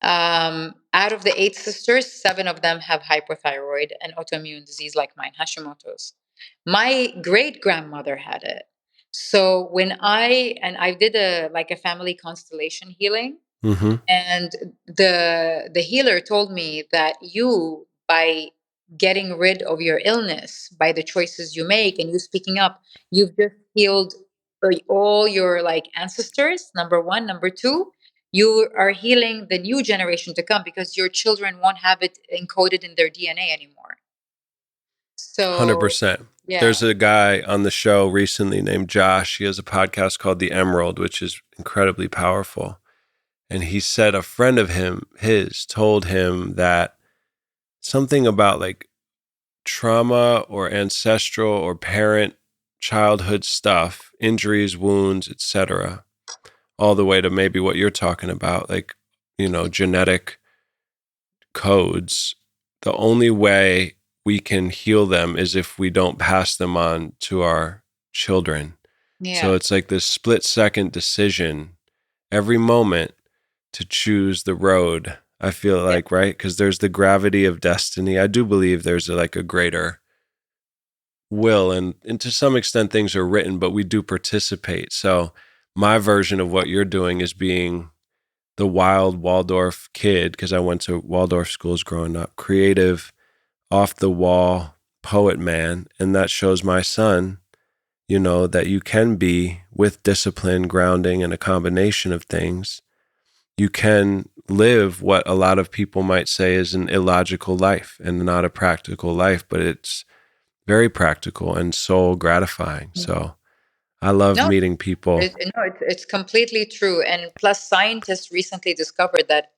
Out of the 8 sisters, 7 of them have hypothyroid and autoimmune disease like mine, Hashimoto's. My great grandmother had it. So when I did a family constellation healing, mm-hmm, and the healer told me that you, by getting rid of your illness, by the choices you make and you speaking up, you've just healed all your like ancestors, number one. Number two, you are healing the new generation to come because your children won't have it encoded in their DNA anymore. So 100%. yeah. There's a guy on the show recently named Josh. He has a podcast called The Emerald, which is incredibly powerful. And he said a friend of his told him that something about like trauma or ancestral or parent childhood stuff, injuries, wounds, etc., all the way to maybe what you're talking about, like, genetic codes. The only way we can heal them is if we don't pass them on to our children. So Yeah. it's like this split-second decision every moment to choose the road, I feel like, right? Because there's the gravity of destiny. I do believe there's a greater will, and to some extent things are written, but we do participate. So my version of what you're doing is being the wild Waldorf kid, because I went to Waldorf schools growing up, creative, off the wall poet man. And that shows my son, that you can be, with discipline, grounding, and a combination of things, you can live what a lot of people might say is an illogical life and not a practical life, but it's very practical and soul gratifying. So I love No, meeting people. No, it's completely true. And plus, scientists recently discovered that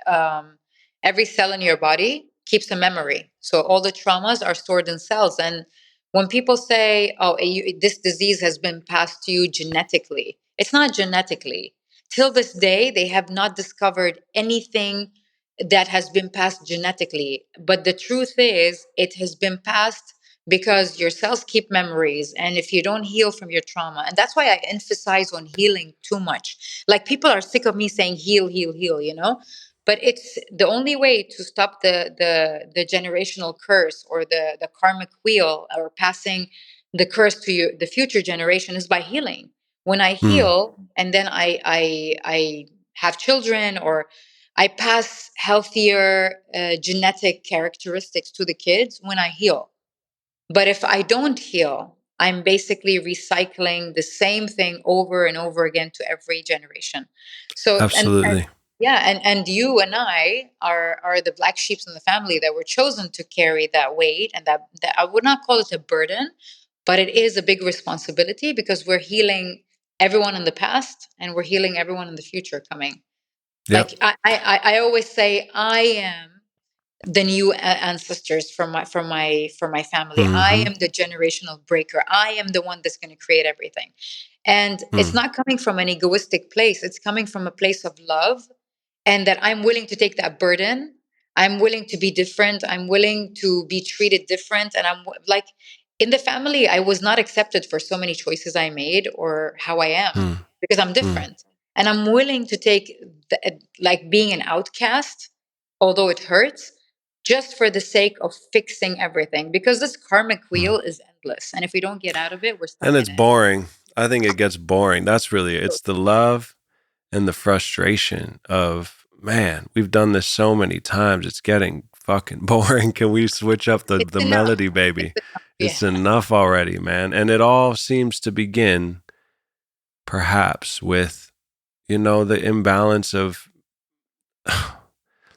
every cell in your body keeps a memory. So all the traumas are stored in cells. And when people say, "Oh, this disease has been passed to you genetically," it's not genetically. Till this day, they have not discovered anything that has been passed genetically. But the truth is, it has been passed because your cells keep memories, and if you don't heal from your trauma, and that's why I emphasize on healing too much. Like, people are sick of me saying heal, heal, heal, but it's the only way to stop the generational curse, or the karmic wheel, or passing the curse to the future generation, is by healing. When I Mm, heal, and then I have children, or I pass healthier genetic characteristics to the kids when I heal. But if I don't heal, I'm basically recycling the same thing over and over again to every generation. So, and absolutely. yeah, and you and I are the black sheeps in the family that were chosen to carry that weight, and that I would not call it a burden, but it is a big responsibility, because we're healing everyone in the past, and we're healing everyone in the future coming. Yep. Like, I always say, I am the new ancestors from my family. I Mm-hmm. am the generational breaker. I am the one that's going to create everything. And it's Mm. not coming from an egoistic place. It's coming from a place of love, and that I'm willing to take that burden. I'm willing to be different. I'm willing to be treated different. And like, in the family, I was not accepted for so many choices I made, or how I am, Mm. because I'm Mm. different. And I'm willing to take like being an outcast, although it hurts, just for the sake of fixing everything, because this karmic Mm. wheel is endless. And if we don't get out of it, we're stuck And in it's it. boring. I think it gets boring. That's really, it's the love and the frustration of, man, we've done this so many times. It's getting fucking boring. Can we switch up the, It's the enough. melody, baby? It's enough. It's Yeah. enough already, man. And it all seems to begin perhaps with, the imbalance of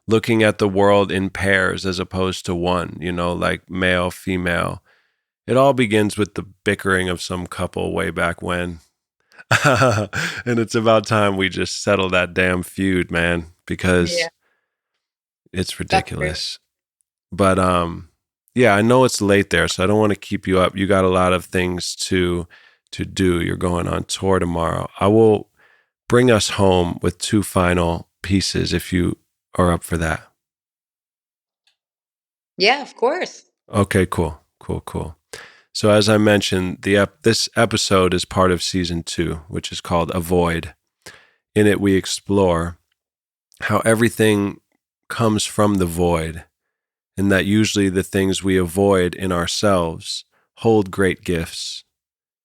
looking at the world in pairs as opposed to one, like male, female, It all begins with the bickering of some couple way back when. And it's about time we just settle that damn feud, man, Yeah, because it's that's true. ridiculous. But yeah, I know it's late there, so I don't want to keep you up. You got a lot of things to do. You're going on tour tomorrow. I will bring us home with two final pieces if you are up for that. Yeah, of course. Okay, cool. Cool, cool. So as I mentioned, this episode is part of season 2, which is called Avoid. In it, we explore how everything comes from the void, and that usually the things we avoid in ourselves hold great gifts.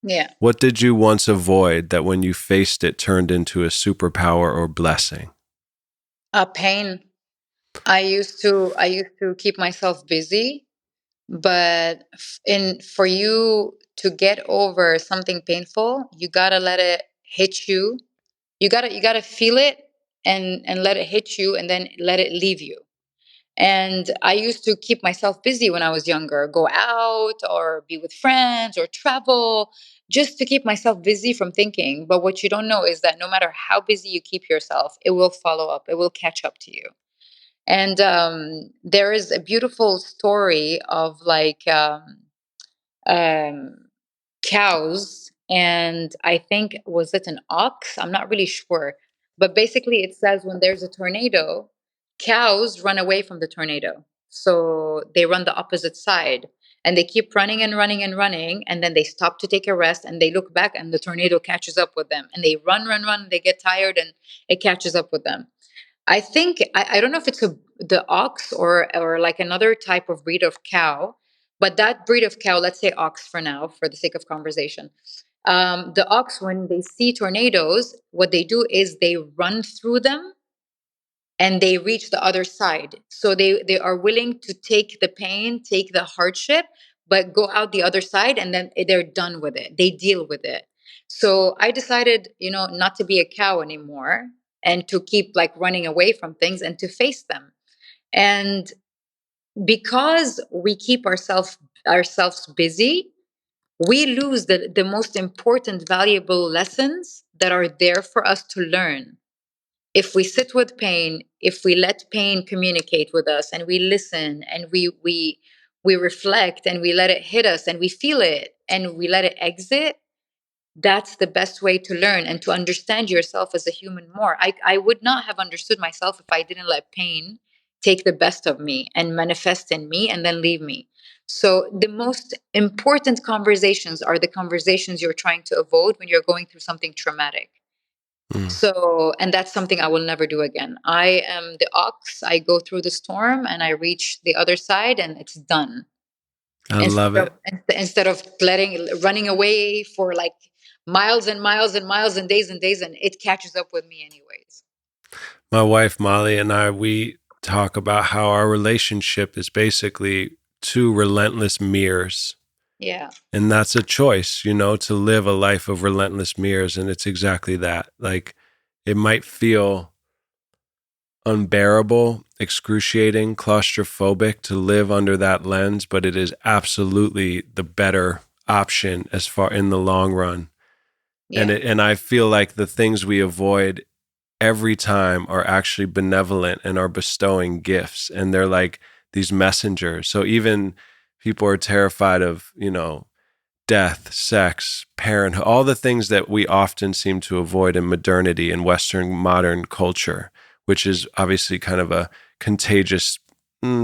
Yeah. What did you once avoid that when you faced it turned into a superpower or blessing? Pain. I used to keep myself busy, but in for you to get over something painful, you gotta let it hit you. You gotta feel it and let it hit you, and then let it leave you. And I used to keep myself busy when I was younger, go out or be with friends or travel, just to keep myself busy from thinking. But what you don't know is that no matter how busy you keep yourself, it will follow up, it will catch up to you. And there is a beautiful story of like um, cows, and I think, was it an ox? I'm not really sure. But basically, it says when there's a tornado, cows run away from the tornado. So they run the opposite side, and they keep running and running and running. And then they stop to take a rest, and they look back, and the tornado catches up with them. And they run, run, run. They get tired, and it catches up with them. I think I don't know if it's the ox or like another type of breed of cow, but that breed of cow, let's say ox for now, for the sake of conversation. The ox, when they see tornadoes, what they do is they run through them and they reach the other side. So they are willing to take the pain, take the hardship, but go out the other side, and then they're done with it. They deal with it. So I decided, not to be a cow anymore, and to keep like running away from things and to face them. And because we keep ourselves busy, we lose the most important valuable lessons that are there for us to learn. If we sit with pain, if we let pain communicate with us, and we listen, and we reflect, and we let it hit us, and we feel it, and we let it exit, that's the best way to learn and to understand yourself as a human more. I would not have understood myself if I didn't let pain take the best of me and manifest in me and then leave me. So the most important conversations are the conversations you're trying to avoid when you're going through something traumatic. Mm, So, and that's something I will never do again. I am the ox. I go through the storm and I reach the other side, and it's done. I Instead love of it. instead of running away for like miles and miles and miles and days, and it catches up with me anyways. My wife, Molly, and I, we talk about how our relationship is basically two relentless mirrors. Yeah. And that's a choice, to live a life of relentless mirrors. And it's exactly that. Like, it might feel unbearable, excruciating, claustrophobic to live under that lens, but it is absolutely the better option as far in the long run. And Yeah. I feel like the things we avoid every time are actually benevolent and are bestowing gifts, and they're like these messengers. So even people are terrified of, death, sex, parenthood, all the things that we often seem to avoid in modernity and Western modern culture, which is obviously kind of a contagious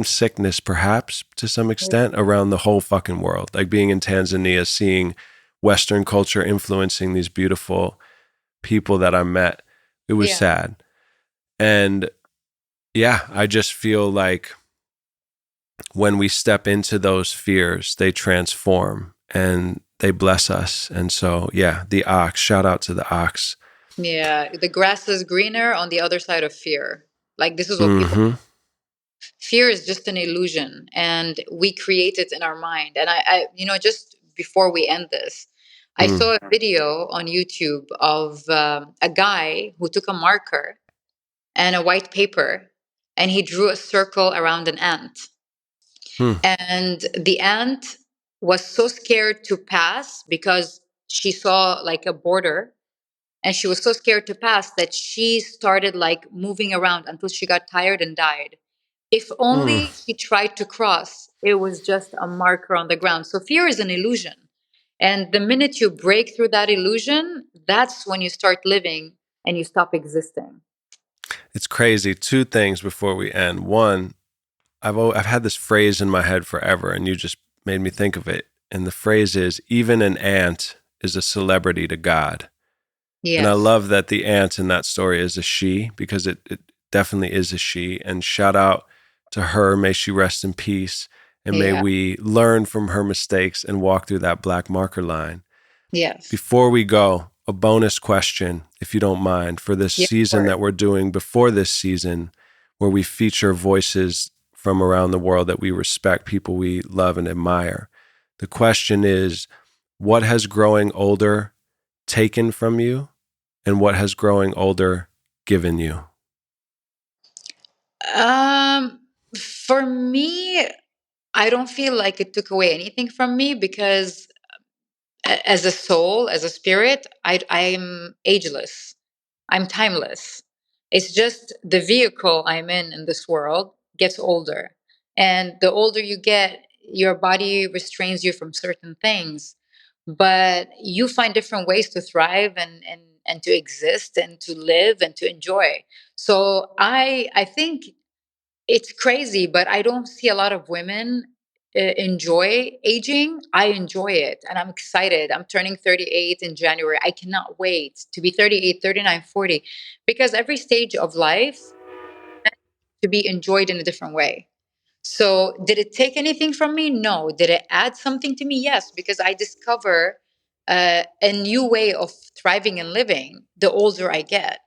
sickness, perhaps to some extent, around the whole fucking world. Like being in Tanzania, seeing Western culture influencing these beautiful people that I met, it was Yeah. sad. And yeah, I just feel like when we step into those fears, they transform and they bless us. And so, yeah, the ox, shout out to the ox. Yeah. The grass is greener on the other side of fear. Like, this is what people, Mm-hmm. fear is just an illusion, and we create it in our mind. And just before we end this, I Mm. saw a video on YouTube of a guy who took a marker and a white paper, and he drew a circle around an ant. Hmm. And the ant was so scared to pass because she saw like a border, and she was so scared to pass that she started like moving around until she got tired and died. If Mm. only she tried to cross, it was just a marker on the ground. So fear is an illusion. And the minute you break through that illusion, that's when you start living and you stop existing. It's crazy. Two things before we end. One, I've had this phrase in my head forever, and you just made me think of it. And the phrase is, even an ant is a celebrity to God. And I Yes. love that the ant in that story is a she, because it definitely is a she. And shout out to her. May she rest in peace. And may Yeah. we learn from her mistakes and walk through that black marker line. Yes. Before we go, a bonus question, if you don't mind, for this Yeah. season Sure. that we're doing before this season, where we feature voices from around the world that we respect, people we love and admire. The question is, what has growing older taken from you, and what has growing older given you? Um, for me, I don't feel like it took away anything from me because as a soul, as a spirit, I'm ageless. I'm timeless. It's just the vehicle I'm in this world gets older. And the older you get, your body restrains you from certain things. But you find different ways to thrive and to exist and to live and to enjoy. So I think it's crazy, but I don't see a lot of women enjoy aging. I enjoy it and I'm excited. I'm turning 38 in January. I cannot wait to be 38, 39, 40, because every stage of life to be enjoyed in a different way. So, did it take anything from me? No. Did it add something to me? Yes, because I discover a new way of thriving and living the older I get.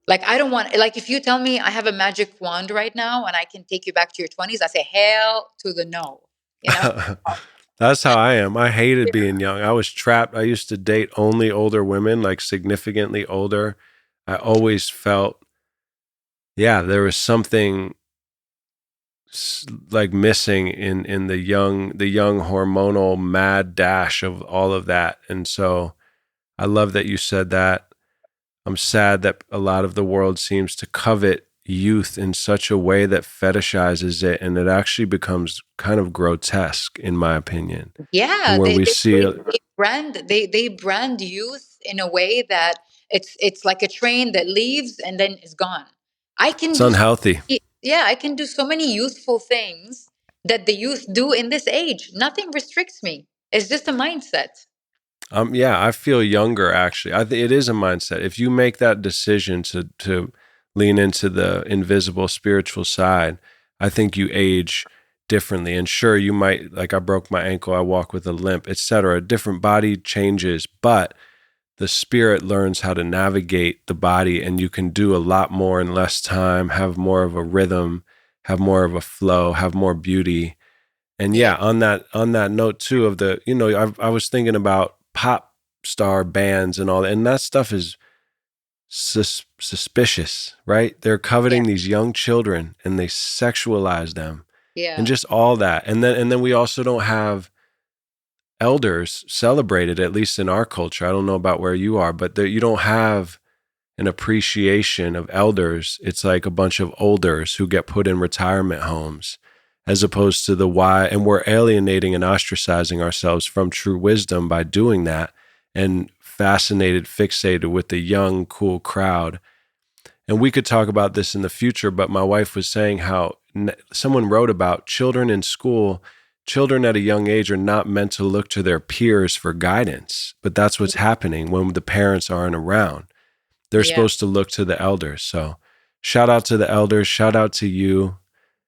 Like, I don't want, like, if you tell me I have a magic wand right now and I can take you back to your 20s, I say, hell to the no, you know? That's how I am. I hated being young. I was trapped. I used to date only older women, like significantly older. I always felt, yeah, there was something like missing in the young hormonal mad dash of all of that. And so I love that you said that. I'm sad that a lot of the world seems to covet youth in such a way that fetishizes it, and it actually becomes kind of grotesque, in my opinion. And Yeah, where we see they brand youth in a way that it's like a train that leaves and then is gone. I can it's do unhealthy. yeah, I can do so many youthful things that the youth do in this age. Nothing restricts me. It's just a mindset. Yeah, I feel younger actually. It is a mindset. If you make that decision to lean into the invisible spiritual side, I think you age differently. And sure, you might, like, I broke my ankle, I walk with a limp, etc. Different body changes, but the spirit learns how to navigate the body, and you can do a lot more in less time, have more of a rhythm, have more of a flow, have more beauty. And Yeah, yeah, on that note too of the, I was thinking about pop star bands and all that, and that stuff is suspicious, right? They're yeah, coveting these young children and they sexualize them, and yeah, just all that. And then we also don't have elders celebrated, at least in our culture. I don't know about where you are, but you don't have an appreciation of elders. It's like a bunch of olders who get put in retirement homes, as opposed to the why. And we're alienating and ostracizing ourselves from true wisdom by doing that, and fixated with the young, cool crowd. And we could talk about this in the future, but my wife was saying how someone wrote about children in school. Children at a young age are not meant to look to their peers for guidance, but that's what's happening when the parents aren't around. They're yeah. supposed to look to the elders. So shout out to the elders. Shout out to you.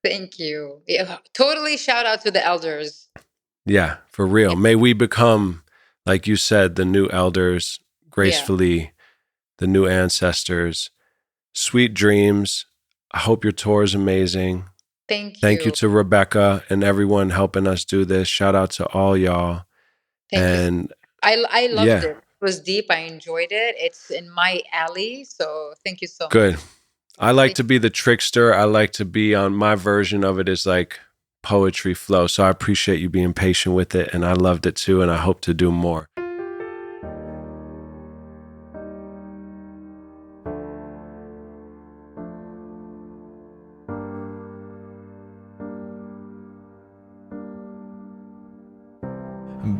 Thank you. Yeah, totally shout out to the elders. Yeah, for real. Yeah, May we become, like you said, the new elders, yeah. gracefully, the new ancestors. Sweet dreams. I hope your tour is amazing. Thank Thank you you. to Rebecca and everyone helping us do this. Shout out to all y'all. Thank you. And I loved yeah, it. It was deep. I enjoyed it. It's in my alley. So thank you so much. good. I like to be the trickster. I like to be on my version of it is like poetry flow. So I appreciate you being patient with it, and I loved it too, and I hope to do more.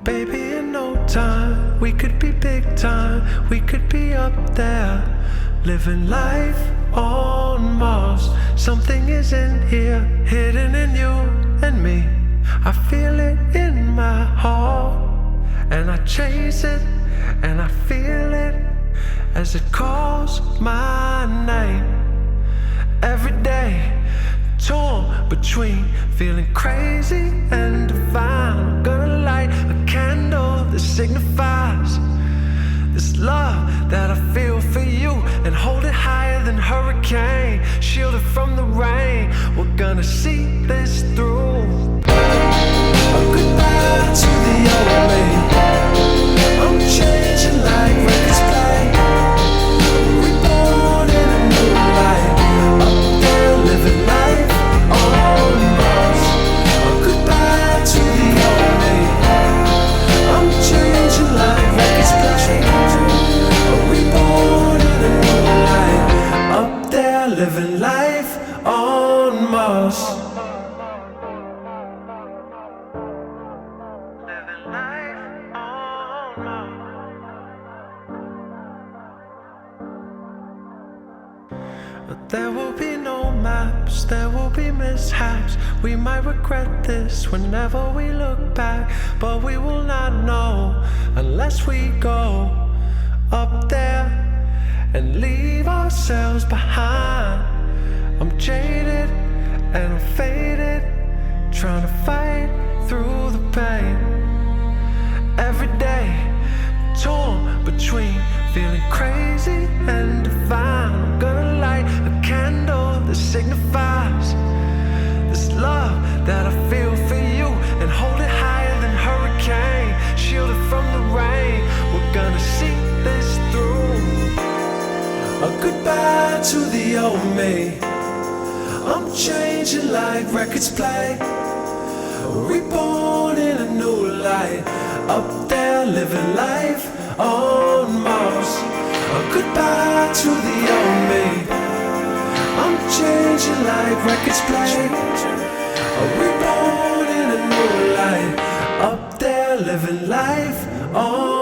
Baby, in no time, we could be big time, we could be up there, living life on Mars. Something is in here, hidden in you and me. I feel it in my heart, and I chase it, and I feel it as it calls my name. Every day, torn between feeling crazy and divine. I'm gonna light a candle that signifies this love that I feel for you, and hold it higher than hurricane, shielded from the rain. We're gonna see this through. A goodbye to the old me. I'm changing like records play. Reborn in a new light, up there living life on Mars. A goodbye to the old me. I'm changing like records play. Reborn in a new light, up there living life on Mars. Living life on Mars. But there will be no maps, there will be mishaps. We might regret this whenever we look back, but we will not know unless we go up there and leave ourselves behind. I'm jaded and I'm faded, trying to fight through the pain. Every day, torn between feeling crazy and divine. I'm gonna light a candle that signifies this love that I feel for you, and hold it higher than hurricane, shielded from the rain. We're gonna see this through. A goodbye to the old me. I'm changing like records play. Reborn in a new light, up there living life on Mars. A goodbye to the old me. I'm changing like records play. Reborn in a new light, up there living life on